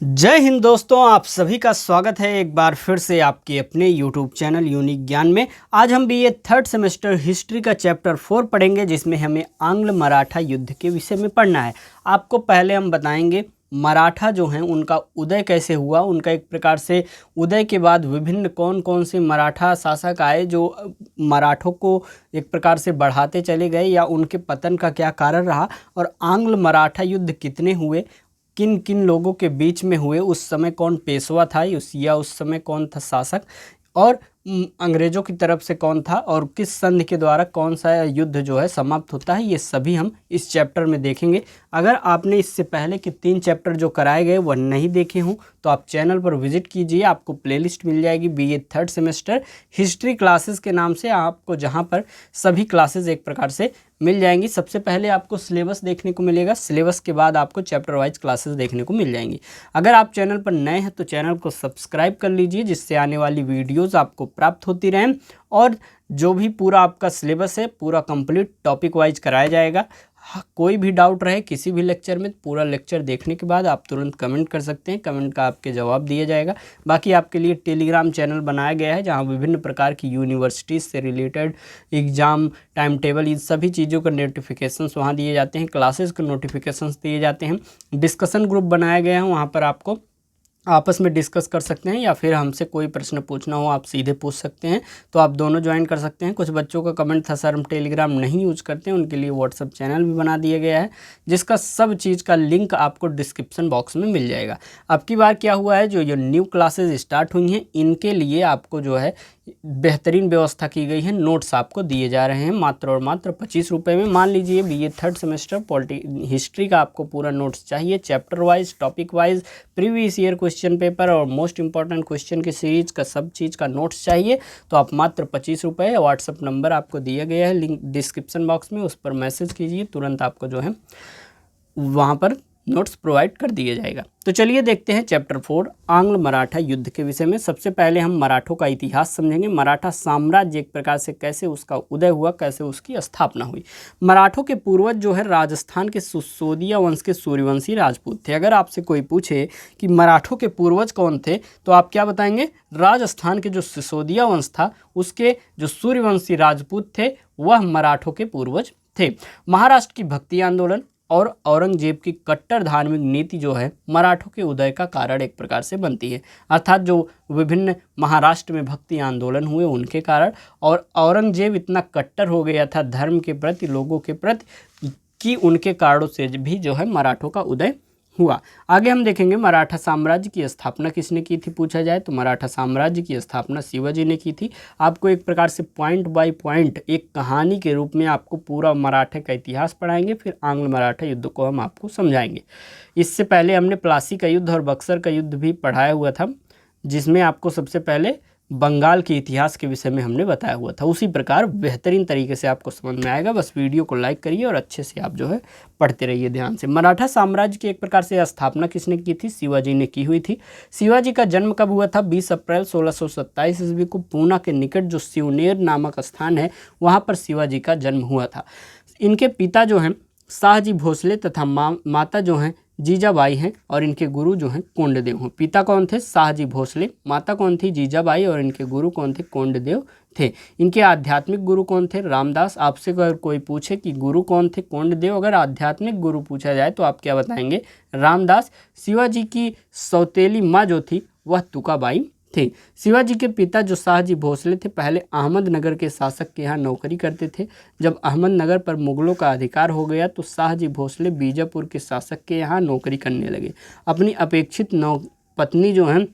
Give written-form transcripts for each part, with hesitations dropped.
जय हिंद दोस्तों, आप सभी का स्वागत है एक बार फिर से आपके अपने YouTube चैनल यूनिक ज्ञान में। आज हम बीए थर्ड सेमेस्टर हिस्ट्री का चैप्टर 4 पढ़ेंगे, जिसमें हमें आंग्ल मराठा युद्ध के विषय में पढ़ना है। आपको पहले हम बताएंगे मराठा जो हैं उनका उदय कैसे हुआ, उनका एक प्रकार से उदय के बाद विभिन्न कौन कौन से मराठा शासक आए जो मराठों को एक प्रकार से बढ़ाते चले गए, या उनके पतन का क्या कारण रहा, और आंग्ल मराठा युद्ध कितने हुए, किन किन लोगों के बीच में हुए, उस समय कौन पेशवा था उस समय कौन था शासक, और अंग्रेज़ों की तरफ से कौन था, और किस संधि के द्वारा कौन सा युद्ध जो है समाप्त होता है, ये सभी हम इस चैप्टर में देखेंगे। अगर आपने इससे पहले के 3 चैप्टर जो कराए गए वह नहीं देखे हों तो आप चैनल पर विजिट कीजिए, आपको प्लेलिस्ट मिल जाएगी BA third semester history classes के नाम से, आपको जहाँ पर सभी क्लासेस एक प्रकार से मिल जाएंगी। सबसे पहले आपको सिलेबस देखने को मिलेगा, सिलेबस के बाद आपको चैप्टर वाइज क्लासेस देखने को मिल जाएंगी। अगर आप चैनल पर नए हैं तो चैनल को सब्सक्राइब कर लीजिए, जिससे आने वाली वीडियोज़ आपको प्राप्त होती रहें, और जो भी पूरा आपका सिलेबस है पूरा कंप्लीट टॉपिक वाइज कराया जाएगा। कोई भी डाउट रहे किसी भी लेक्चर में, पूरा लेक्चर देखने के बाद आप तुरंत कमेंट कर सकते हैं, कमेंट का आपके जवाब दिया जाएगा। बाकी आपके लिए टेलीग्राम चैनल बनाया गया है, जहां विभिन्न प्रकार की यूनिवर्सिटीज़ से रिलेटेड एग्ज़ाम टाइम टेबल, इन सभी चीज़ों का नोटिफिकेशंस वहां दिए जाते हैं, क्लासेस के नोटिफिकेशंस दिए जाते हैं। डिस्कशन ग्रुप बनाया गया है, वहाँ पर आपको आपस में डिस्कस कर सकते हैं, या फिर हमसे कोई प्रश्न पूछना हो आप सीधे पूछ सकते हैं, तो आप दोनों ज्वाइन कर सकते हैं। कुछ बच्चों का कमेंट था सर हम टेलीग्राम नहीं यूज़ करते हैं, उनके लिए व्हाट्सअप चैनल भी बना दिया गया है, जिसका सब चीज़ का लिंक आपको डिस्क्रिप्शन बॉक्स में मिल जाएगा। अब की बार क्या हुआ है, जो ये न्यू क्लासेज स्टार्ट हुई हैं इनके लिए आपको जो है बेहतरीन व्यवस्था की गई है, नोट्स आपको दिए जा रहे हैं मात्र और मात्र 25 रुपये में। मान लीजिए बीए थर्ड सेमेस्टर हिस्ट्री का आपको पूरा नोट्स चाहिए, chapter wise, topic wise, previous year question paper और मोस्ट इंपॉर्टेंट क्वेश्चन की सीरीज का सब चीज़ का नोट्स चाहिए, तो आप मात्र 25 रुपये, व्हाट्सअप नंबर आपको दिया गया है लिंक डिस्क्रिप्शन बॉक्स में, उस पर मैसेज कीजिए, तुरंत आपको जो है वहाँ पर नोट्स प्रोवाइड कर दिया जाएगा। तो चलिए देखते हैं चैप्टर 4 आंग्ल मराठा युद्ध के विषय में। सबसे पहले हम मराठों का इतिहास समझेंगे, मराठा साम्राज्य एक प्रकार से कैसे उसका उदय हुआ, कैसे उसकी स्थापना हुई। मराठों के पूर्वज जो है राजस्थान के सिसोदिया वंश के सूर्यवंशी राजपूत थे। अगर आपसे कोई पूछे कि मराठों के पूर्वज कौन थे तो आप क्या बताएंगे, राजस्थान के जो सिसोदिया वंश था उसके जो सूर्यवंशी राजपूत थे वह मराठों के पूर्वज थे। महाराष्ट्र की भक्ति आंदोलन और औरंगजेब की कट्टर धार्मिक नीति जो है मराठों के उदय का कारण एक प्रकार से बनती है, अर्थात जो विभिन्न महाराष्ट्र में भक्ति आंदोलन हुए उनके कारण, और औरंगजेब इतना कट्टर हो गया था धर्म के प्रति, लोगों के प्रति, कि उनके कारणों से भी जो है मराठों का उदय हुआ। आगे हम देखेंगे मराठा साम्राज्य की स्थापना किसने की थी, पूछा जाए तो मराठा साम्राज्य की स्थापना शिवाजी ने की थी। आपको एक प्रकार से पॉइंट बाय पॉइंट एक कहानी के रूप में आपको पूरा मराठे का इतिहास पढ़ाएंगे, फिर आंग्ल मराठा युद्ध को हम आपको समझाएंगे। इससे पहले हमने प्लासी का युद्ध और बक्सर का युद्ध भी पढ़ाया हुआ था, जिसमें आपको सबसे पहले बंगाल के इतिहास के विषय में हमने बताया हुआ था। उसी प्रकार बेहतरीन तरीके से आपको समझ में आएगा, बस वीडियो को लाइक करिए और अच्छे से आप जो है पढ़ते रहिए ध्यान से। मराठा साम्राज्य की एक प्रकार से स्थापना किसने की थी, शिवाजी ने की हुई थी। शिवाजी का जन्म कब हुआ था, 20 अप्रैल 1627 ईस्वी को पूना के निकट जो शिवनेर नामक स्थान है वहाँ पर शिवाजी का जन्म हुआ था। इनके पिता जो हैं शाहजी भोसले तथा माता जो हैं जीजाबाई हैं, और इनके गुरु जो हैं कोंडदेव हैं। पिता कौन थे, शाहजी भोसले, माता कौन थी, जीजाबाई, और इनके गुरु कौन थे, कोंडदेव थे। इनके आध्यात्मिक गुरु कौन थे, रामदास। आपसे अगर कोई पूछे कि गुरु कौन थे, कोंडदेव, अगर आध्यात्मिक गुरु पूछा जाए तो आप क्या बताएंगे, रामदास। शिवाजी की सौतेली माँ जो थी वह तुकाबाई थे। शिवाजी के पिता जो शाहजी भोसले थे पहले अहमदनगर के शासक के यहाँ नौकरी करते थे। जब अहमदनगर पर मुगलों का अधिकार हो गया तो शाहजी भोसले बीजापुर के शासक के यहाँ नौकरी करने लगे। अपनी अपेक्षित पत्नी जो है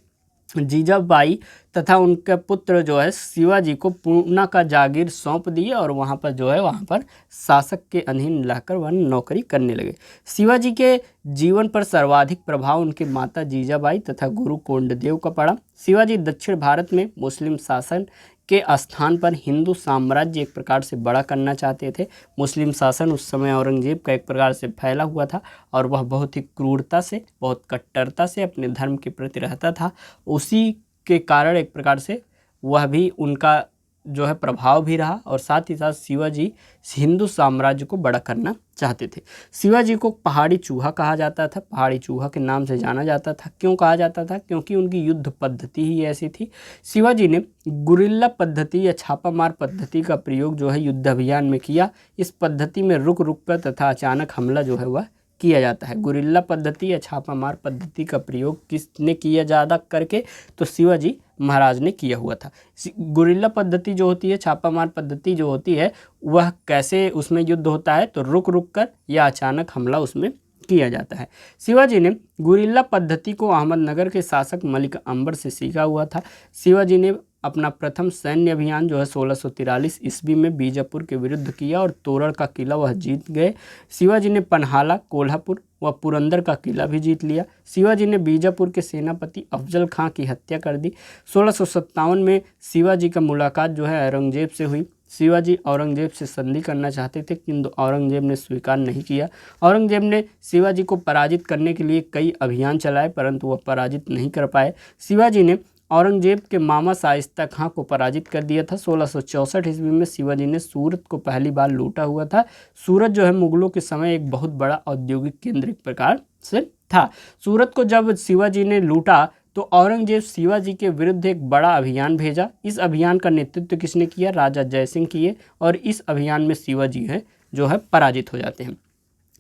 जीजाबाई तथा उनका पुत्र जो है शिवाजी को पूना का जागीर सौंप दिए, और वहाँ पर शासक के अधीन रहकर वह नौकरी करने लगे। शिवाजी के जीवन पर सर्वाधिक प्रभाव उनके माता जीजाबाई तथा गुरु कोंडदेव का पड़ा। शिवाजी दक्षिण भारत में मुस्लिम शासन के स्थान पर हिंदू साम्राज्य एक प्रकार से बड़ा करना चाहते थे। मुस्लिम शासन उस समय औरंगजेब का एक प्रकार से फैला हुआ था, और वह बहुत ही क्रूरता से, बहुत कट्टरता से अपने धर्म के प्रति रहता था। उसी के कारण एक प्रकार से वह भी उनका जो है प्रभाव भी रहा और साथ ही साथ शिवाजी हिंदू साम्राज्य को बड़ा करना चाहते थे। शिवाजी को पहाड़ी चूहा कहा जाता था, पहाड़ी चूहा के नाम से जाना जाता था। क्यों कहा जाता था? क्योंकि उनकी युद्ध पद्धति ही ऐसी थी। शिवाजी ने गुरिल्ला पद्धति या छापामार पद्धति का प्रयोग जो है युद्ध अभियान में किया। इस पद्धति में रुक रुक कर तथा अचानक हमला जो है वह किया जाता है। गुरिल्ला पद्धति या छापामार पद्धति का प्रयोग किसने किया ज़्यादा करके? तो शिवाजी महाराज ने किया हुआ था। गुरिल्ला पद्धति जो होती है, छापामार पद्धति जो होती है, वह कैसे उसमें युद्ध होता है? तो रुक रुक कर या अचानक हमला उसमें किया जाता है। शिवाजी ने गुरिल्ला पद्धति को अहमदनगर के शासक मलिक अंबर से सीखा हुआ था। शिवाजी ने अपना प्रथम सैन्य अभियान जो है 1643 ईस्वी में बीजापुर के विरुद्ध किया और तोरण का किला वह जीत गए। शिवाजी ने पन्हाला, कोल्हापुर व पुरंदर का किला भी जीत लिया। शिवाजी ने बीजापुर के सेनापति अफजल खां की हत्या कर दी। 1657 में शिवाजी का मुलाकात जो है औरंगजेब से हुई। शिवाजी औरंगजेब से संधि करना चाहते थे किंतु औरंगजेब ने स्वीकार नहीं किया। औरंगजेब ने शिवाजी को पराजित करने के लिए कई अभियान चलाए परंतु वह पराजित नहीं कर पाए। शिवाजी ने औरंगजेब के मामा शाइस्ता खां को पराजित कर दिया था। 1664 ईस्वी में शिवाजी ने सूरत को पहली बार लूटा हुआ था। सूरत जो है मुगलों के समय एक बहुत बड़ा औद्योगिक केंद्र एक प्रकार से था। सूरत को जब शिवाजी ने लूटा तो औरंगजेब शिवाजी के विरुद्ध एक बड़ा अभियान भेजा। इस अभियान का नेतृत्व किसने किया? राजा जयसिंह किए और इस अभियान में शिवाजी जो है पराजित हो जाते हैं।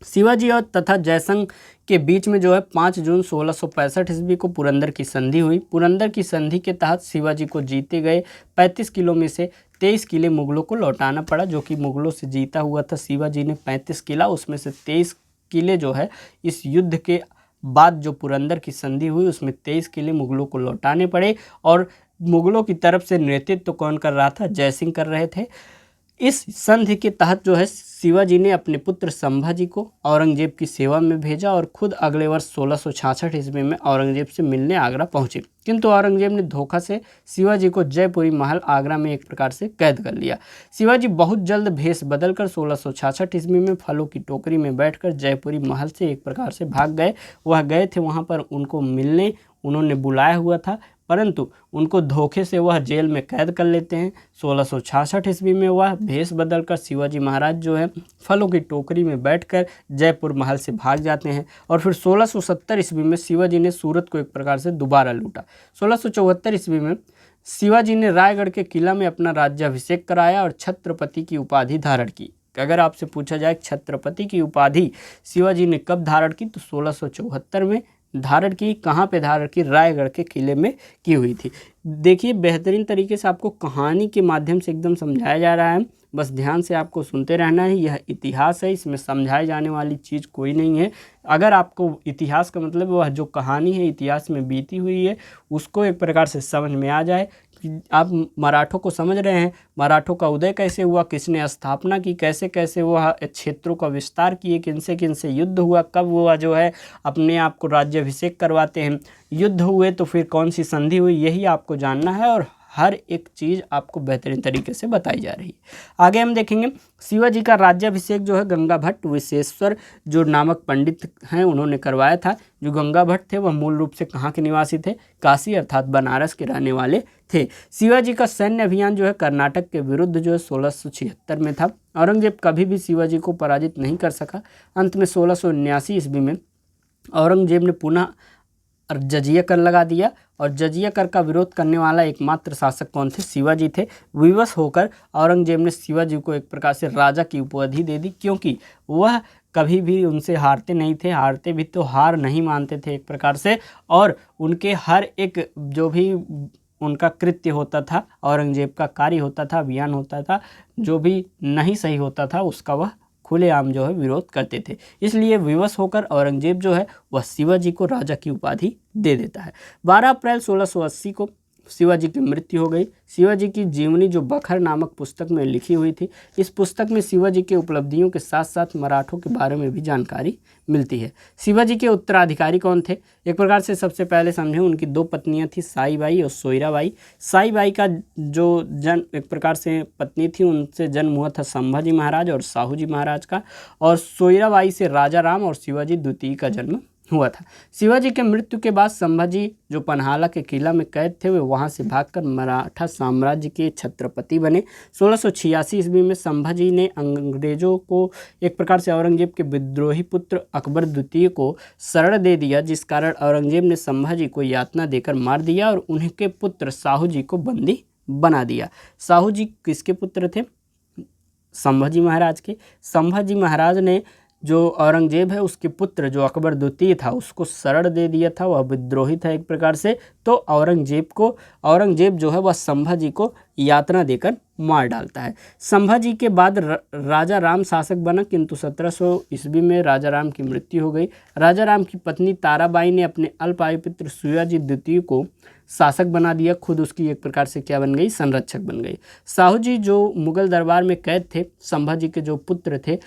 शिवाजी और तथा जयसिंह के बीच में जो है 5 जून 1665 ईस्वी को पुरंदर की संधि हुई। पुरंदर की संधि के तहत शिवाजी को जीते गए 35 किलों में से 23 किले मुगलों को लौटाना पड़ा, जो कि मुगलों से जीता हुआ था शिवाजी ने 35 किला, उसमें से 23 किले जो है इस युद्ध के बाद जो पुरंदर की संधि हुई उसमें 23 किले मुगलों को लौटाने पड़े। और मुगलों की तरफ से नेतृत्व कौन कर रहा था? जयसिंह कर रहे थे। इस संधि के तहत जो है शिवाजी ने अपने पुत्र संभाजी को औरंगजेब की सेवा में भेजा और खुद अगले वर्ष 1666 ईस्वी में औरंगजेब से मिलने आगरा पहुंचे, किंतु औरंगजेब ने धोखा से शिवाजी को जयपुरी महल आगरा में एक प्रकार से कैद कर लिया। शिवाजी बहुत जल्द भेष बदलकर 1666 ईस्वी में फलों की टोकरी में बैठकर जयपुरी महल से एक प्रकार से भाग गए। वह गए थे वहाँ पर उनको मिलने, उन्होंने बुलाया हुआ था परंतु उनको धोखे से वह जेल में कैद कर लेते हैं। 1666 ईस्वी में वह भेष बदलकर शिवाजी महाराज जो है फलों की टोकरी में बैठकर जयपुर महल से भाग जाते हैं और फिर 1670 ईस्वी में शिवाजी ने सूरत को एक प्रकार से दोबारा लूटा। 1674 ईस्वी में शिवाजी ने रायगढ़ के किला में अपना राज्याभिषेक कराया और छत्रपति की उपाधि धारण की। अगर आपसे पूछा जाए छत्रपति की उपाधि शिवाजी ने कब धारण की, तो 1674 में धारण की। कहाँ पे धारण की? रायगढ़ के किले में की हुई थी। देखिए बेहतरीन तरीके से आपको कहानी के माध्यम से एकदम समझाया जा रहा है, बस ध्यान से आपको सुनते रहना है। यह इतिहास है, इसमें समझाई जाने वाली चीज़ कोई नहीं है। अगर आपको इतिहास का मतलब वह जो कहानी है इतिहास में बीती हुई है उसको एक प्रकार से समझ में आ जाए कि आप मराठों को समझ रहे हैं, मराठों का उदय कैसे हुआ, किसने स्थापना की, कैसे कैसे वह क्षेत्रों का विस्तार किए, किन से युद्ध हुआ, कब वह जो है अपने आप को राज्याभिषेक करवाते हैं, युद्ध हुए तो फिर कौन सी संधि हुई, यही आपको जानना है और हर एक चीज़ आपको बेहतरीन तरीके से बताई जा रही है। आगे हम देखेंगे शिवाजी का राज्याभिषेक जो है गंगा भट्ट विश्वेश्वर जो नामक पंडित हैं उन्होंने करवाया था। जो गंगा भट्ट थे वह मूल रूप से कहाँ के निवासी थे? काशी अर्थात बनारस के रहने वाले थे। शिवाजी का सैन्य अभियान जो है कर्नाटक के विरुद्ध जो है 1676 में था। औरंगजेब कभी भी शिवाजी को पराजित नहीं कर सका। अंत में 1679 ईस्वी में औरंगजेब ने पुनः जजिया कर लगा दिया और जजिया कर का विरोध करने वाला एकमात्र शासक कौन थे? शिवाजी थे। विवश होकर औरंगजेब ने शिवाजी को एक प्रकार से राजा की उपाधि दे दी, क्योंकि वह कभी भी उनसे हारते नहीं थे, हारते भी तो हार नहीं मानते थे एक प्रकार से, और उनके हर एक जो भी उनका कृत्य होता था, औरंगजेब का कार्य होता था, अभियान होता था, जो भी नहीं सही होता था उसका वह खुलेआम जो है विरोध करते थे। इसलिए विवश होकर औरंगजेब जो है वह शिवाजी को राजा की उपाधि दे देता है। 12 अप्रैल 1680 को शिवाजी की मृत्यु हो गई। शिवाजी की जीवनी जो बखर नामक पुस्तक में लिखी हुई थी, इस पुस्तक में शिवाजी के उपलब्धियों के साथ साथ मराठों के बारे में भी जानकारी मिलती है। शिवाजी के उत्तराधिकारी कौन थे? एक प्रकार से सबसे पहले समझें, उनकी 2 पत्नियां थी, साईबाई और सोयराबाई। साईबाई का जो जन्म एक प्रकार से पत्नी थी, उनसे जन्म हुआ था संभाजी महाराज और साहू जी महाराज का, और सोयराबाई से राजा राम और शिवाजी द्वितीय का जन्म हुआ था। शिवाजी के मृत्यु के बाद संभाजी जो पन्हाला के किला में कैद थे वे वहां से भागकर मराठा साम्राज्य के छत्रपति बने। 1686 ईस्वी में संभाजी ने अंग्रेजों को एक प्रकार से औरंगजेब के विद्रोही पुत्र अकबर द्वितीय को शरण दे दिया, जिस कारण औरंगजेब ने संभाजी को यातना देकर मार दिया और उनके पुत्र साहू जी को बंदी बना दिया। साहू जी किसके पुत्र थे? संभाजी महाराज के। संभाजी महाराज ने जो औरंगजेब है उसके पुत्र जो अकबर द्वितीय था उसको शरण दे दिया था, वह विद्रोही था एक प्रकार से। तो औरंगजेब जो है वह संभाजी को यातना देकर मार डालता है। संभाजी के बाद राजा राम शासक बना, किंतु 1700 ईस्वी में राजा राम की मृत्यु हो गई। राजा राम की पत्नी ताराबाई ने अपने अल्पायु पुत्र शिवाजी द्वितीय को शासक बना दिया, खुद उसकी एक प्रकार से क्या बन गई? संरक्षक बन गई। साहू जी जो मुगल दरबार में कैद थे, संभाजी के जो पुत्र थे,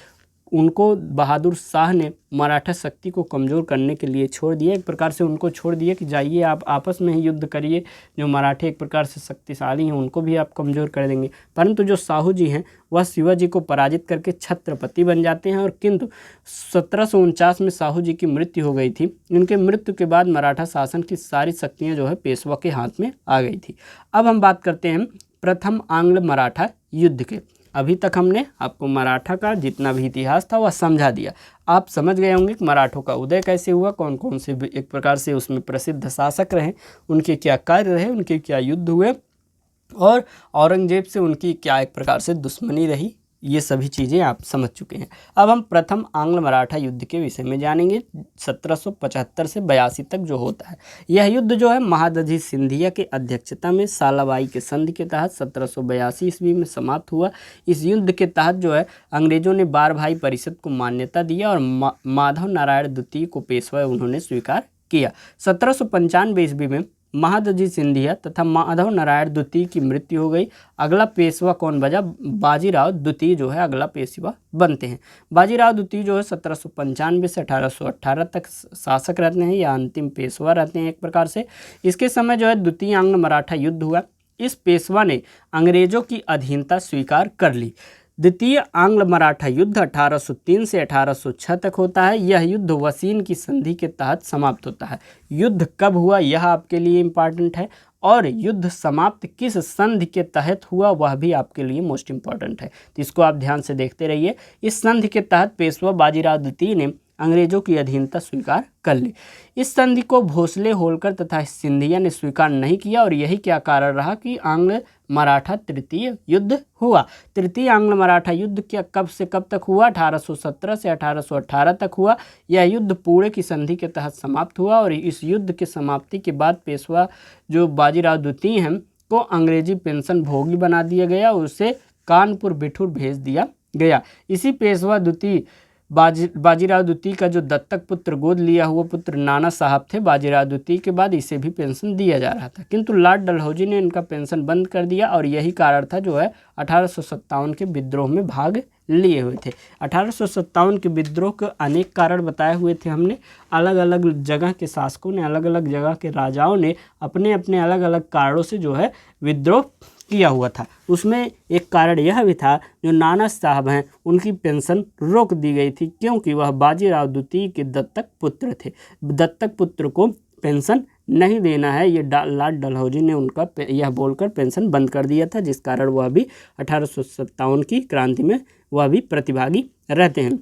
उनको बहादुर शाह ने मराठा शक्ति को कमज़ोर करने के लिए छोड़ दिया। एक प्रकार से उनको छोड़ दिया कि जाइए आप आपस में ही युद्ध करिए, जो मराठे एक प्रकार से शक्तिशाली हैं उनको भी आप कमज़ोर कर देंगे। परंतु जो साहू जी हैं वह शिवाजी को पराजित करके छत्रपति बन जाते हैं। और किंतु 1749 में साहू जी की मृत्यु हो गई थी। इनके मृत्यु के बाद मराठा शासन की सारी शक्तियाँ जो है पेशवा के हाथ में आ गई थी। अब हम बात करते हैं प्रथम आंग्ल मराठा युद्ध के। अभी तक हमने आपको मराठा का जितना भी इतिहास था वह समझा दिया। आप समझ गए होंगे कि मराठों का उदय कैसे हुआ, कौन कौन से एक प्रकार से उसमें प्रसिद्ध शासक रहे, उनके क्या कार्य रहे, उनके क्या युद्ध हुए और औरंगजेब से उनकी क्या एक प्रकार से दुश्मनी रही। ये सभी चीज़ें आप समझ चुके हैं। अब हम प्रथम आंग्ल मराठा युद्ध के विषय में जानेंगे। 1775 से 82 तक जो होता है यह युद्ध जो है महादजी सिंधिया के अध्यक्षता में सालाबाई के संधि के तहत 1782 ईस्वी में समाप्त हुआ। इस युद्ध के तहत जो है अंग्रेजों ने बार भाई परिषद को मान्यता दिया और माधव नारायण द्वितीय को पेशवा उन्होंने स्वीकार किया। 1795 ईस्वी में महादजी सिंधिया तथा माधव नारायण द्वितीय की मृत्यु हो गई। अगला पेशवा कौन बजा? बाजीराव द्वितीय जो है अगला पेशवा बनते हैं। बाजीराव द्वितीय जो है 1795 से 1818 तक शासक रहते हैं या अंतिम पेशवा रहते हैं एक प्रकार से। इसके समय जो है द्वितीय आंग्ल मराठा युद्ध हुआ। इस पेशवा ने अंग्रेजों की अधीनता स्वीकार कर ली। द्वितीय आंग्ल मराठा युद्ध 1803 से 1806 तक होता है। यह युद्ध वसीन की संधि के तहत समाप्त होता है। युद्ध कब हुआ यह आपके लिए इम्पॉर्टेंट है और युद्ध समाप्त किस संधि के तहत हुआ वह भी आपके लिए मोस्ट इम्पॉर्टेंट है, तो इसको आप ध्यान से देखते रहिए। इस संधि के तहत पेशवा बाजीराव द्वितीय ने अंग्रेजों की अधीनता स्वीकार कर ली। इस संधि को भोसले, होलकर तथा सिंधिया ने स्वीकार नहीं किया और यही क्या कारण रहा कि आंग्ल मराठा तृतीय युद्ध हुआ। तृतीय आंग्ल मराठा युद्ध क्या कब से कब तक हुआ? 1817 से 1818 तक हुआ। यह युद्ध पुणे की संधि के तहत समाप्त हुआ और इस युद्ध के समाप्ति के बाद पेशवा जो बाजीराव द्वितीय हैं को अंग्रेजी पेंशन भोगी बना दिया गया और उसे कानपुर बिठूर भेज दिया गया। इसी पेशवा द्वितीय बाजीराव द्वितीय का जो दत्तक पुत्र गोद लिया हुआ पुत्र नाना साहब थे, बाजीराव द्वितीय के बाद इसे भी पेंशन दिया जा रहा था, किंतु लॉर्ड डलहौजी ने इनका पेंशन बंद कर दिया और यही कारण था जो है 1857 के विद्रोह में भाग लिए हुए थे। 1857 के विद्रोह के अनेक कारण बताए हुए थे हमने। अलग अलग जगह के शासकों ने, अलग अलग जगह के राजाओं ने अपने अपने अलग अलग कारणों से जो है विद्रोह किया हुआ था। उसमें एक कारण यह भी था जो नाना साहब हैं उनकी पेंशन रोक दी गई थी क्योंकि वह बाजीराव द्वितीय के दत्तक पुत्र थे। दत्तक पुत्र को पेंशन नहीं देना है, ये लॉर्ड डलहौजी ने उनका यह बोलकर पेंशन बंद कर दिया था, जिस कारण वह भी 1857 की क्रांति में वह भी प्रतिभागी रहते हैं।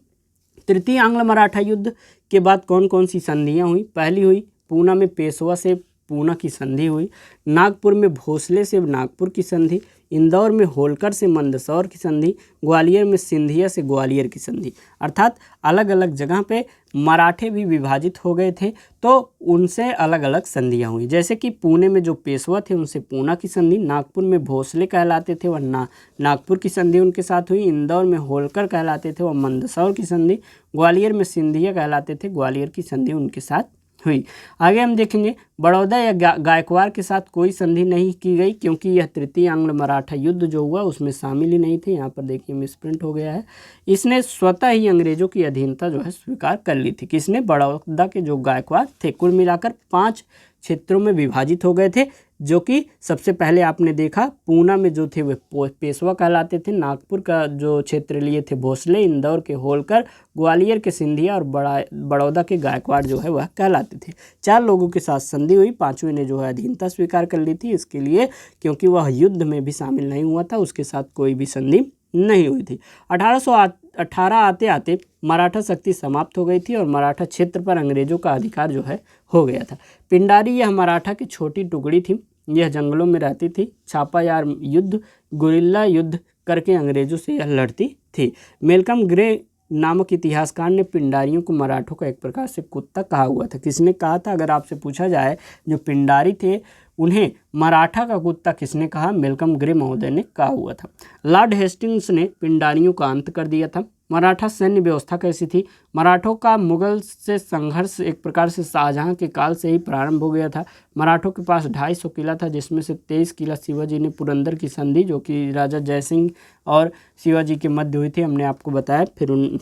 तृतीय आंग्ल मराठा युद्ध के बाद कौन कौन सी संधियाँ हुई? पहली हुई पूना में पेशवा से पूना की संधि हुई, नागपुर में भोसले से नागपुर की संधि, इंदौर में होलकर से मंदसौर की संधि, ग्वालियर में सिंधिया से ग्वालियर की संधि। अर्थात अलग अलग जगह पे मराठे भी विभाजित हो गए थे तो उनसे अलग अलग संधियाँ हुई। जैसे कि पुणे में जो पेशवा थे उनसे पूना की संधि, नागपुर में भोसले कहलाते थे वह नागपुर की संधि उनके साथ हुई, इंदौर में होलकर कहलाते थे वह मंदसौर की संधि, ग्वालियर में सिंधिया कहलाते थे ग्वालियर की संधि उनके साथ हुई। आगे हम देखेंगे बड़ौदा या गायकवाड़ के साथ कोई संधि नहीं की गई क्योंकि यह तृतीय आंग्ल मराठा युद्ध जो हुआ उसमें शामिल ही नहीं थे। यहाँ पर देखिए मिसप्रिंट हो गया है। इसने स्वतः ही अंग्रेजों की अधीनता जो है स्वीकार कर ली थी। किसने? बड़ौदा के जो गायकवाड़ थे। कुल मिलाकर 5 क्षेत्रों में विभाजित हो गए थे जो कि सबसे पहले आपने देखा पूना में जो थे वे पेशवा कहलाते थे, नागपुर का जो क्षेत्र लिए थे भोसले, इंदौर के होलकर, ग्वालियर के सिंधिया और बड़ौदा के गायकवाड़ जो है वह कहलाते थे। 4 लोगों के साथ संधि हुई, 5वें ने जो है अधीनता स्वीकार कर ली थी, इसके लिए क्योंकि वह युद्ध में भी शामिल नहीं हुआ था, उसके साथ कोई भी संधि नहीं हुई थी। 1818 आते आते मराठा शक्ति समाप्त हो गई थी और मराठा क्षेत्र पर अंग्रेजों का अधिकार जो है हो गया था। पिंडारी यह मराठा की छोटी टुकड़ी थी, यह जंगलों में रहती थी, छापायार युद्ध, गुरिल्ला युद्ध करके अंग्रेजों से यह लड़ती थी। मेलकम ग्रे नामक इतिहासकार ने पिंडारियों को मराठों का एक प्रकार से कुत्ता कहा हुआ था। किसने कहा था? अगर आपसे पूछा जाए जो पिंडारी थे उन्हें मराठा का कुत्ता किसने कहा? मेलकम ग्रे महोदय ने कहा हुआ था। लॉर्ड हेस्टिंग्स ने पिंडारियों का अंत कर दिया था। मराठा सैन्य व्यवस्था कैसी थी? मराठों का मुगल से संघर्ष एक प्रकार से शाहजहां के काल से ही प्रारंभ हो गया था। मराठों के पास 250 किला था, जिसमें से 23 किला शिवाजी ने पुरंदर की संधि जो कि राजा जयसिंह और शिवाजी के मध्य हुई थी, हमने आपको बताया, फिर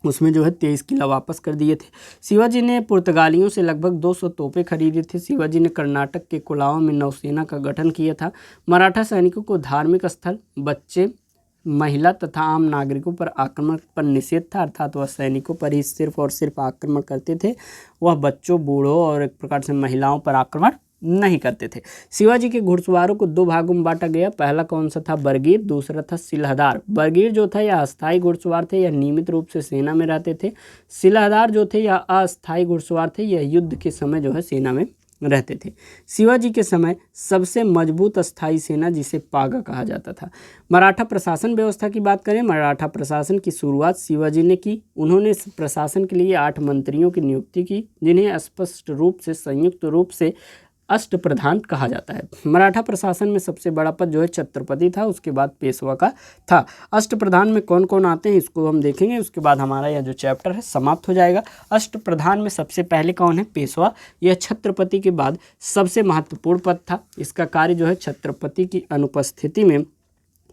उसमें जो है 23 किला वापस कर दिए थे। शिवाजी ने पुर्तगालियों से लगभग 200 तोपें खरीदी थी। शिवाजी ने कर्नाटक के कोलावा में नौसेना का गठन किया था। मराठा सैनिकों को धार्मिक स्थल, बच्चे, महिला तथा आम नागरिकों पर आक्रमण पर निषेध था, अर्थात वह सैनिकों पर ही सिर्फ और सिर्फ आक्रमण करते थे, वह बच्चों, बूढ़ों और एक प्रकार से महिलाओं पर आक्रमण नहीं करते थे। शिवाजी के घुड़सवारों को 2 भागों में बांटा गया। पहला कौन सा था? बरगीर, दूसरा था सिलहदार। बरगीर जो था यह अस्थायी घुड़सवार थे, यह नियमित रूप से सेना में रहते थे। सिलहदार जो थे यह अस्थायी घुड़सवार थे, यह युद्ध के समय जो है सेना में रहते थे। शिवाजी के समय सबसे मजबूत अस्थायी सेना जिसे पागा कहा जाता था। मराठा प्रशासन व्यवस्था की बात करें, मराठा प्रशासन की शुरुआत शिवाजी ने की। उन्होंने प्रशासन के लिए 8 मंत्रियों की नियुक्ति की, जिन्हें स्पष्ट रूप से संयुक्त रूप से अष्टप्रधान कहा जाता है। मराठा प्रशासन में सबसे बड़ा पद जो है छत्रपति था, उसके बाद पेशवा का था। अष्टप्रधान में कौन कौन आते हैं इसको हम देखेंगे, उसके बाद हमारा यह जो चैप्टर है समाप्त हो जाएगा। अष्टप्रधान में सबसे पहले कौन है? पेशवा। यह छत्रपति के बाद सबसे महत्वपूर्ण पद था। इसका कार्य जो है छत्रपति की अनुपस्थिति में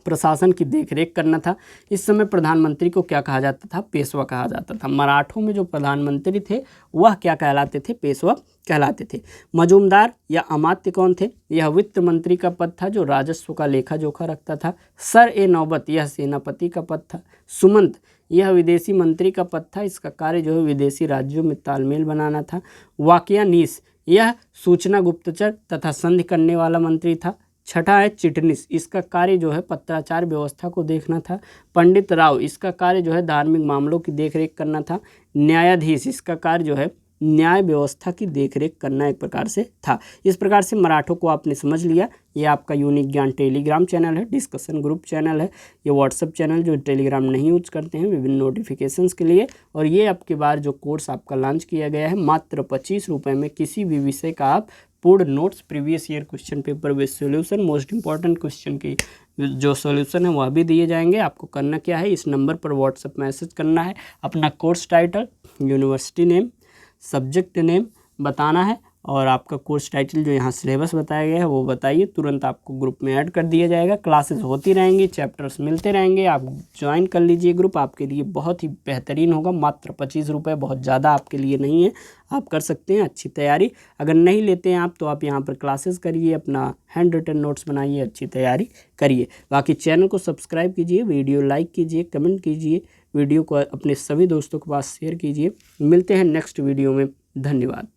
प्रशासन की देखरेख करना था। इस समय प्रधानमंत्री को क्या कहा जाता था? पेशवा कहा जाता था। मराठों में जो प्रधानमंत्री थे वह क्या कहलाते थे? पेशवा कहलाते थे। मजूमदार या अमात्य कौन थे? यह वित्त मंत्री का पद था जो राजस्व का लेखा जोखा रखता था। सर-ए-नौबत यह सेनापति का पद था। सुमंत यह विदेशी मंत्री का पद था, इसका कार्य जो है विदेशी राज्यों में तालमेल बनाना था। वाकयानीस यह सूचना गुप्तचर तथा संधि करने वाला मंत्री था। छठा है चिटनिस, इसका कार्य जो है पत्राचार व्यवस्था को देखना था। पंडित राव इसका कार्य जो है धार्मिक मामलों की देखरेख करना था। न्यायाधीश इसका कार्य जो है न्याय व्यवस्था की देखरेख करना एक प्रकार से था। इस प्रकार से मराठों को आपने समझ लिया। ये आपका यूनिक ज्ञान टेलीग्राम चैनल है, डिस्कशन ग्रुप चैनल है, ये व्हाट्सअप चैनल जो टेलीग्राम नहीं यूज करते हैं विभिन्न नोटिफिकेशंस के लिए। और ये आपके बार जो कोर्स आपका लॉन्च किया गया है मात्र 25 रुपये में किसी भी विषय का आप पूर्ण notes, previous year question paper with solution, most important question की जो सॉल्यूशन है वह भी दिए जाएंगे। आपको करना क्या है, इस नंबर पर व्हाट्सएप मैसेज करना है, अपना course title, university name, subject name बताना है और आपका कोर्स टाइटल जो यहाँ सिलेबस बताया गया है वो बताइए। तुरंत आपको ग्रुप में ऐड कर दिया जाएगा। क्लासेस होती रहेंगी, चैप्टर्स मिलते रहेंगे, आप ज्वाइन कर लीजिए ग्रुप, आपके लिए बहुत ही बेहतरीन होगा। मात्र 25 रुपये, बहुत ज़्यादा आपके लिए नहीं है, आप कर सकते हैं अच्छी तैयारी। अगर नहीं लेते हैं आप तो आप यहाँ पर क्लासेस करिए, अपना हैंड रिटन नोट्स बनाइए, अच्छी तैयारी करिए। बाकी चैनल को सब्सक्राइब कीजिए, वीडियो लाइक कीजिए, कमेंट कीजिए, वीडियो को अपने सभी दोस्तों के पास शेयर कीजिए। मिलते हैं नेक्स्ट वीडियो में, धन्यवाद।